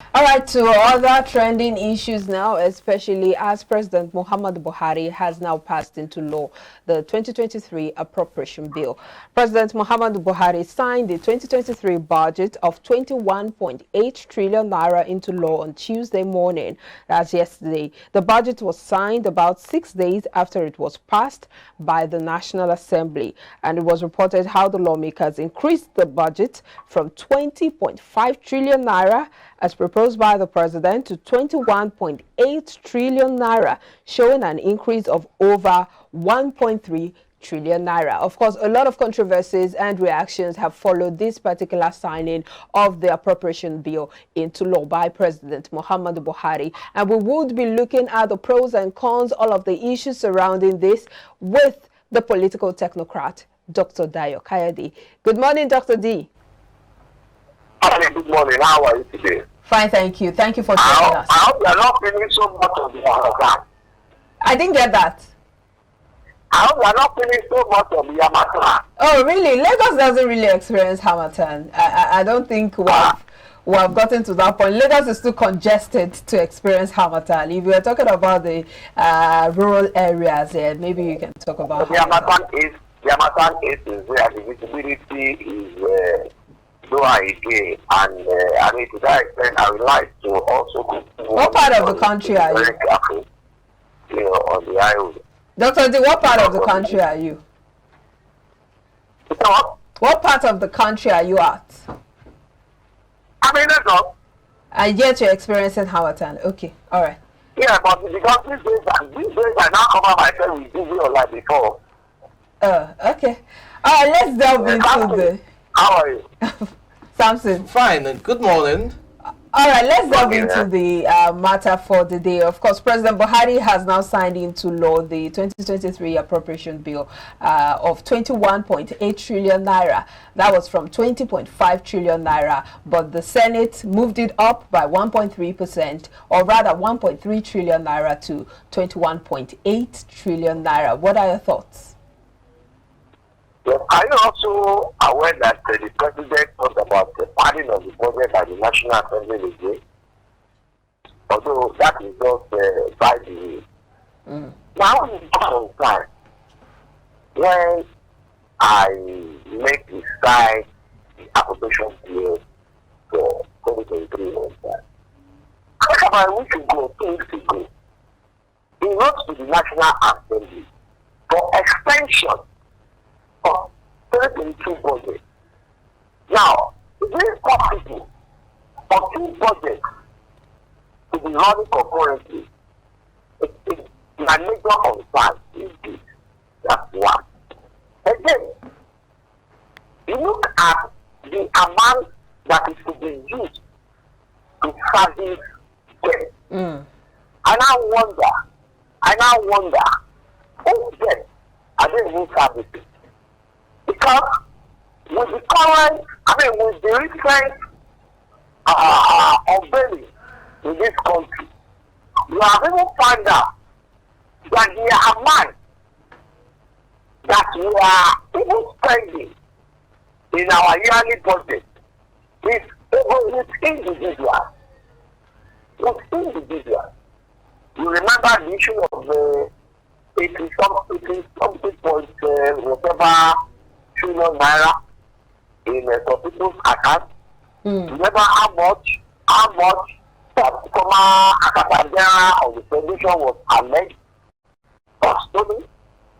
All right, to other trending issues now, especially as President Muhammadu Buhari has now passed into law the 2023 appropriation bill. President Muhammadu Buhari signed the 2023 budget of 21.8 trillion naira into law on Tuesday morning. That's yesterday. The budget was signed about 6 days after it was passed by the National Assembly, and it was reported how the lawmakers increased the budget from 20.5 trillion naira as proposed by the president to 21.8 trillion naira, showing an increase of over 1.3 trillion naira. Of course, a lot of controversies and reactions have followed this particular signing of the appropriation bill into law by President Muhammadu Buhari. And we would be looking at the pros and cons, all of the issues surrounding this with the political technocrat, Dr. Dayo Kayode. Good morning, Dr. D. Hi, good morning. How are you today? Fine, thank you. Thank you for joining us. I hope you are not feeling so much of the Harmattan. I didn't get that. I hope you are not feeling so much of the Harmattan. Oh, really? Lagos doesn't really experience Harmattan. I don't think we have gotten to that point. Lagos is too congested to experience Harmattan. If we are talking about the rural areas, maybe you can talk about the Harmattan is where the visibility is lower again, and I mean, to that extent, I would like to also continue. What part of the country are you? Very careful, on the highway. Dr. D, what part of the country are you? What part of the country are you at? I mean, that's all. And yet you're experiencing Harmattan. Okay, all right. Yeah, but because these days I now cover myself with busy like before. Okay. All right, let's delve into the... How are you? Samson. Fine, good morning. All right, let's delve into the matter for the day. Of course, President Buhari has now signed into law the 2023 appropriation bill of 21.8 trillion naira. That was from 20.5 trillion naira, but the Senate moved it up by 1.3%, or rather 1.3 trillion naira to 21.8 trillion naira. What are your thoughts? Are you also aware that the president talked about the padding of the budget by the National Assembly again? Although that is just by the way. Now, in time, when I make the side the application bill for 2023 on that, I think about a week ago, 2 weeks ago, he wrote to the National Assembly for extension of 2022 budget. Now, it is possible for 2 budgets to be running concurrently. It's a major concern is this. That's one. Again, you look at the amount that is to be used to service debt. I now wonder, who debt are they even servicing? Because with the current, with the recent unveiling in this country, we have even found out that the amount that we are even spending in our yearly budget is even with individuals. You remember the issue of the 80-something point whatever trillion naira in some people's accounts. Remember how much former Academia of the Foundation was alleged of stealing.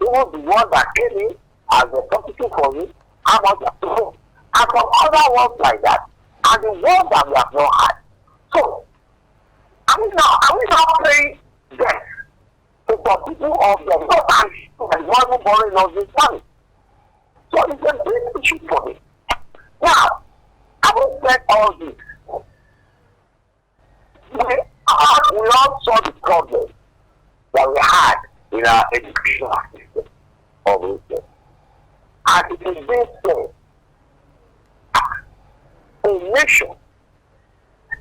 Even the one that came in as a substitute for it, how much are stolen, and some other ones like that, and the ones that we have not had. So, are we now paying debt to the people of the world and one who borrowing us this money? So it's a big issue for me. Now, having said all this, we all saw the problem that we had in our educational system of recent. And it is being said, a nation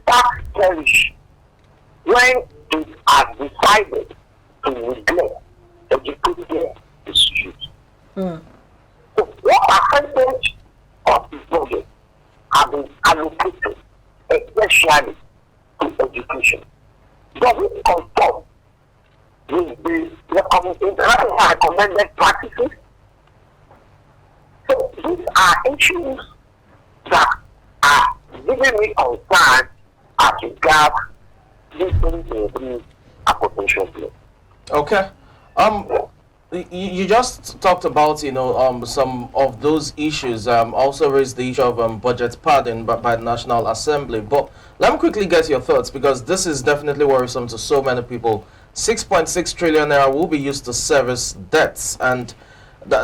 starts perish when it has decided to neglect educating the students. So what percentage of the budget have been allocated, especially to education? Does it conform with the international recommended practices? So these are issues that are giving me concern as regards this 2023 appropriation bill. Okay. You just talked about, some of those issues. Also raised the issue of budget padding by the National Assembly. But let me quickly get your thoughts, because this is definitely worrisome to so many people. 6.6 trillion naira will be used to service debts, and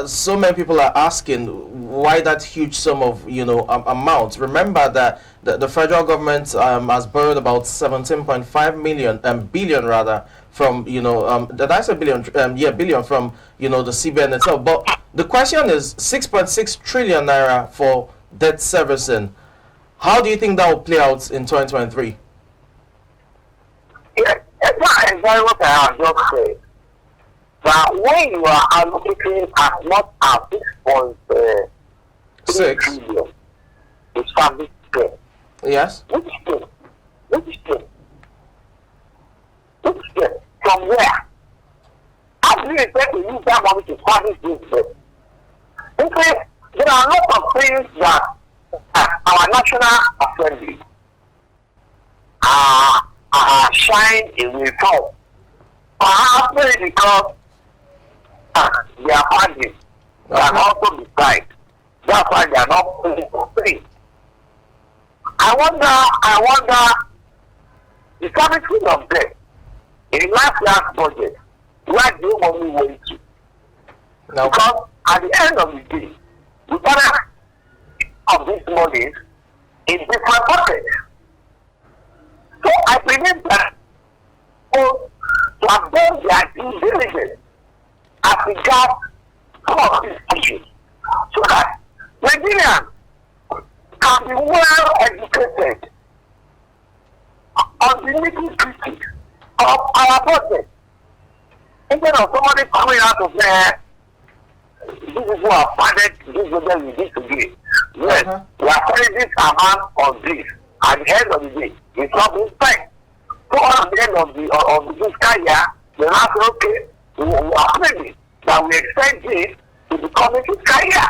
so many people are asking why that huge sum of amount. Remember that the federal government has borrowed about 17.5 billion rather from did I say billion? Billion from the CBN itself. But the question is 6.6 trillion naira for debt servicing. How do you think that will play out in 2023? Yeah, that's exactly what I have just said. That when you are allocating as much as 6.3 trillion to service debt, yes, which state? From where? How do you expect to use that money to service this debt? Okay, there are a lot of things that our National Assembly are shying away from. Perhaps maybe because they are funding can also decide. That's why they are not paying for free. I wonder the servicing of debt in last year's budget, where do you want me went to? No. Because at the end of the day, the balance of these monies in different buckets. So I believe that to have done their due diligence as regards some of these issues, so that Nigerians can be well educated on the nitty-gritty of our budget. Instead of somebody coming out of there, this is what I funded, this is what we need to give. Yes, we are spending this amount on this. At the end of the day, it's not being spent. So at the end of the fiscal year, they now say, okay, we are planning that we expect this to the coming fiscal year.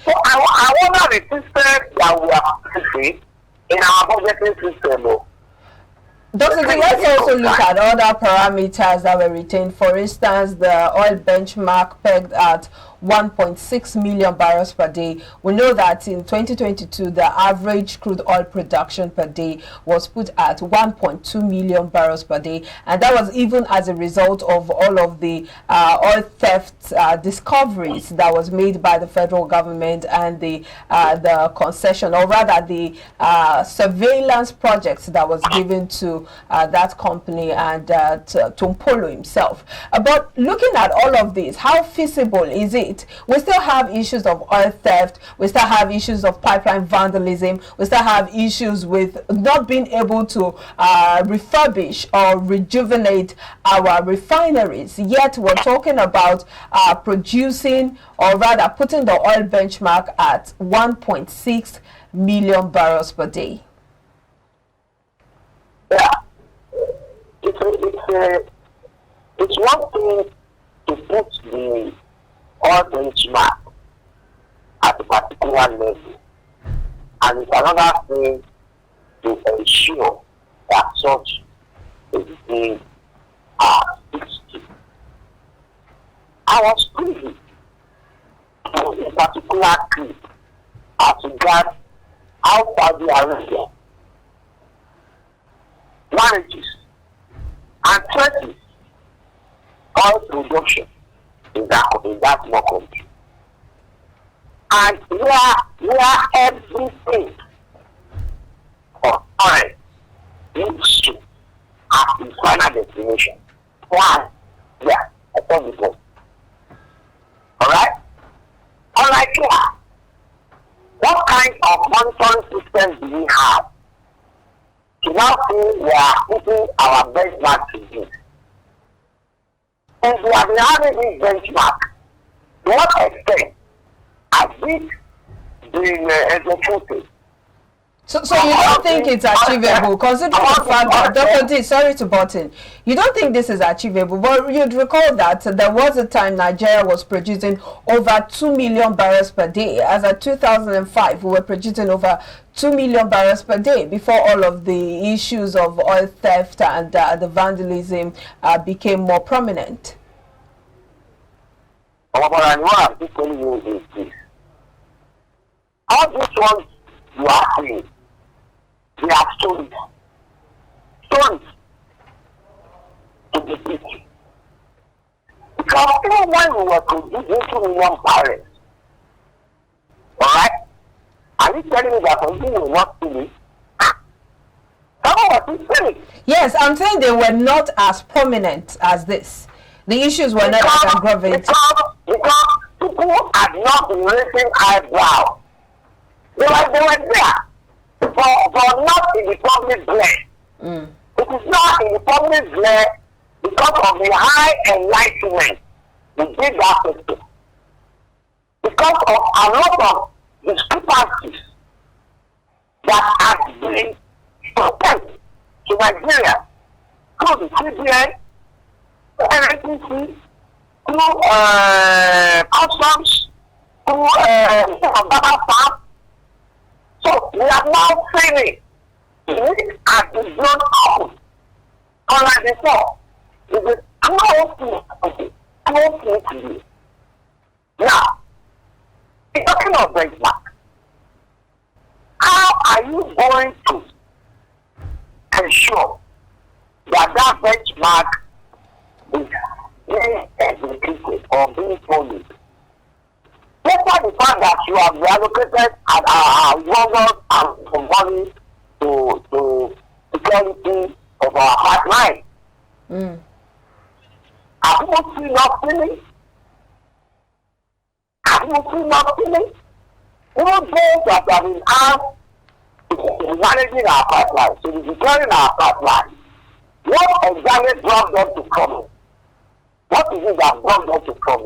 So I wonder the system that we are facing in our budgeting system. Dr. D, let's also look at other parameters that were retained. For instance, the oil benchmark pegged at 1.6 million barrels per day. We know that in 2022, the average crude oil production per day was put at 1.2 million barrels per day. And that was even as a result of all of the oil theft discoveries that was made by the federal government and the concession, or rather the surveillance projects that was given to that company and to Mpolo himself. But looking at all of this, how feasible is it? We still have issues of oil theft, we still have issues of pipeline vandalism, we still have issues with not being able to refurbish or rejuvenate our refineries. Yet we're talking about producing, or rather putting the oil benchmark at 1.6 million barrels per day. Yeah. It's one thing to put the oil benchmark at a particular level, and it's another thing to ensure that such is being fixed. I was privy to a particular clip as regards how Saudi Arabia manages and threatens oil production in that small country. And where everything of oil leads to as the final destination. Why? Yeah, I told you before. Alright? Unlike here, what kind of monitoring systems do we have to now see we are putting our benchmark to this? If we have been having this benchmark, to what extent has it been executed? So you don't think it's achievable, considering the fact that, Dr. D, sorry to butt in, you don't think this is achievable, but you'd recall that there was a time Nigeria was producing over 2 million barrels per day. As of 2005, we were producing over 2 million barrels per day before all of the issues of oil theft and the vandalism became more prominent. What I'm telling you is this. All these ones you are seeing, they are stories. Stories to the people. Because even when we were producing 2 million barrels, alright? Are you telling me that something will not see it? Someone was saying. Yes, I'm saying they were not as prominent as this. The issues were not as aggravated. Because people had not been raising eyebrows. They were there. For not in the public glare. It is not in the public glare because of the high enlightenment we did that system. Because of a lot of discrepancies that have been proposed to Nigeria through the CBN, NNPC, through customs, through farm. So we are now failing. It has been blown up. Unlike before, it is close to you. Now, talking of benchmark, how are you going to ensure that that benchmark is being executed or being followed? Despite the fact that you have reallocated government and some money to security of our pipeline. Have you seen not feeling? Have you seen not feeling? Even those that have been asked to managing our pipeline, to be securing our pipeline, what exactly brought them to come? What is it that brought them to come?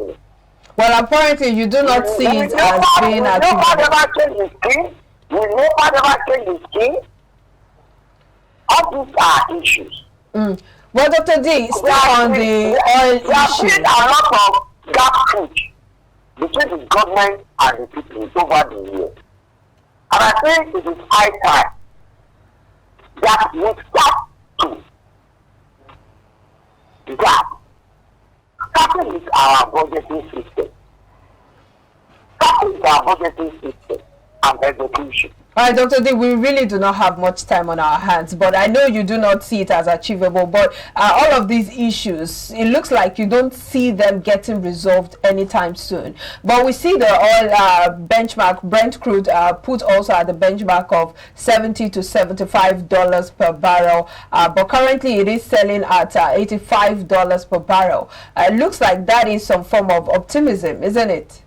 Well, apparently you do not see it as being achievable. Nobody ever changed the scheme. Nobody ever changed the scheme. All these are issues. Well, Dr. D, still on the oil issue. There have been a lot of gap switch between the government and the people over the years. And I think it is high time that we start to starting with our budgeting system. Starting with our budgeting system and execution. All right, Dr. D, we really do not have much time on our hands, but I know you do not see it as achievable. But all of these issues, it looks like you don't see them getting resolved anytime soon. But we see the oil benchmark, Brent crude, put also at the benchmark of $70 to $75 per barrel. But currently it is selling at $85 per barrel. It looks like that is some form of optimism, isn't it?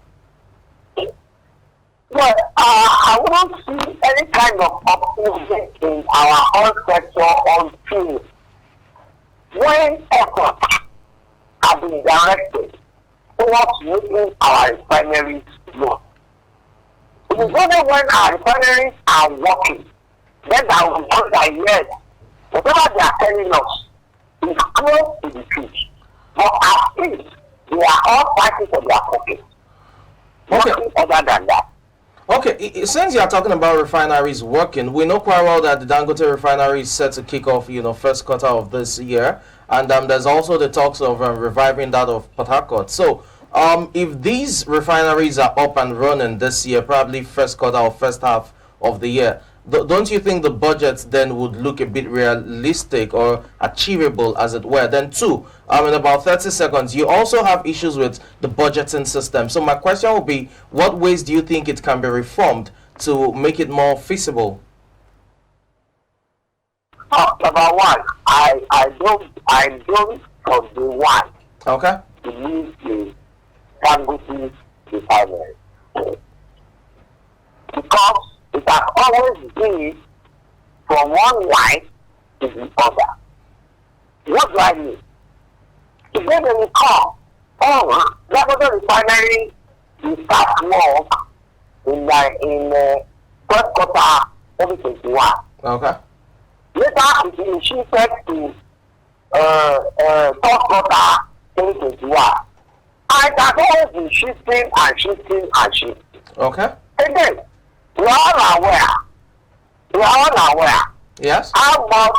Well, I won't see any kind of optimism in our oil sector until when efforts have been directed towards making our refineries work. It is only when our refineries are working, then I will know that yes, whatever they are telling us is close to the truth. But at least they are all fighting for their pockets. Nothing other than that. Okay, since you are talking about refineries working, we know quite well that the Dangote refinery is set to kick off, first quarter of this year, and there's also the talks of reviving that of Port Harcourt. So, if these refineries are up and running this year, probably first quarter or first half of the year, don't you think the budget then would look a bit realistic or achievable, as it were? Then two, in about 30 seconds, you also have issues with the budgeting system. So my question would be, what ways do you think it can be reformed to make it more feasible? Number one, I don't from the one. Okay. Believe the Dangote refinery. Because it has always been from one line to the other. What do I mean? Today they will come, Dangote refinery will start work in first quarter 2021. Okay. Later, it shifted to third quarter 2021. And it has always been shifting and shifting and shifting. Okay. Again, we are all aware Yes. how much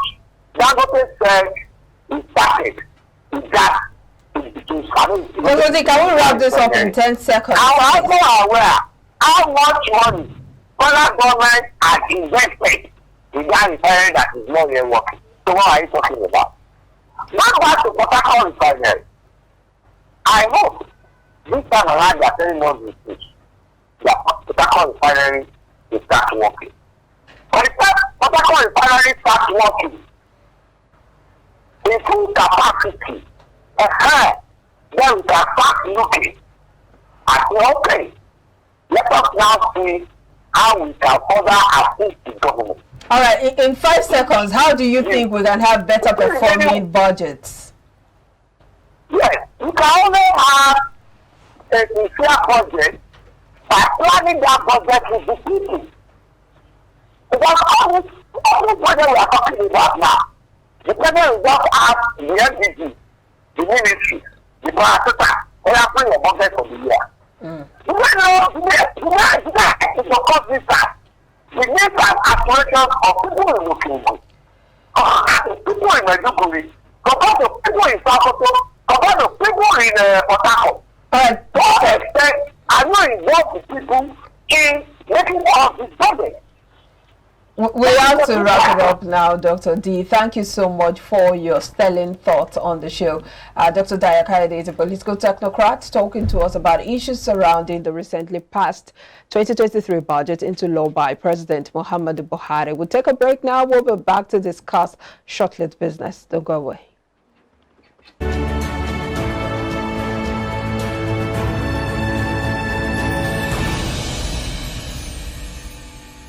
Dangote said he started with that. Dr. Can we wrap this up in 10 seconds? I'm also aware how much money federal government has invested in that refinery that is not yet working. So what are you talking about? Not back to Port Harcourt refinery. I hope this time around they are telling us the truth. That Port Harcourt refinery will start working. But the time Port Harcourt refinery starts working, in full capacity, then we can start looking at okay. Let us now see how we can further assist the government. All right, in 5 seconds, how do you think we can have better performing budgets? Yes, you can only have a sincere budget by planning that budget with the people. Because all this budget we are talking about now, the president will just ask the NDG, the ministry, the parastatal, they are putting a budget for the year. You know, support this time. The needs and aspirations of people in Mukingo, people in Medjugorje, compared to people in Sokoto, compared to people in Port Harcourt. To what extent are you involved with people in making all this budget? We have to wrap it up now, Dr. D. Thank you so much for your sterling thoughts on the show. Dr. Dayakayode is a political technocrat talking to us about issues surrounding the recently passed 2023 budget into law by President Muhammadu Buhari. We'll take a break now. We'll be back to discuss short-lived business. Don't go away.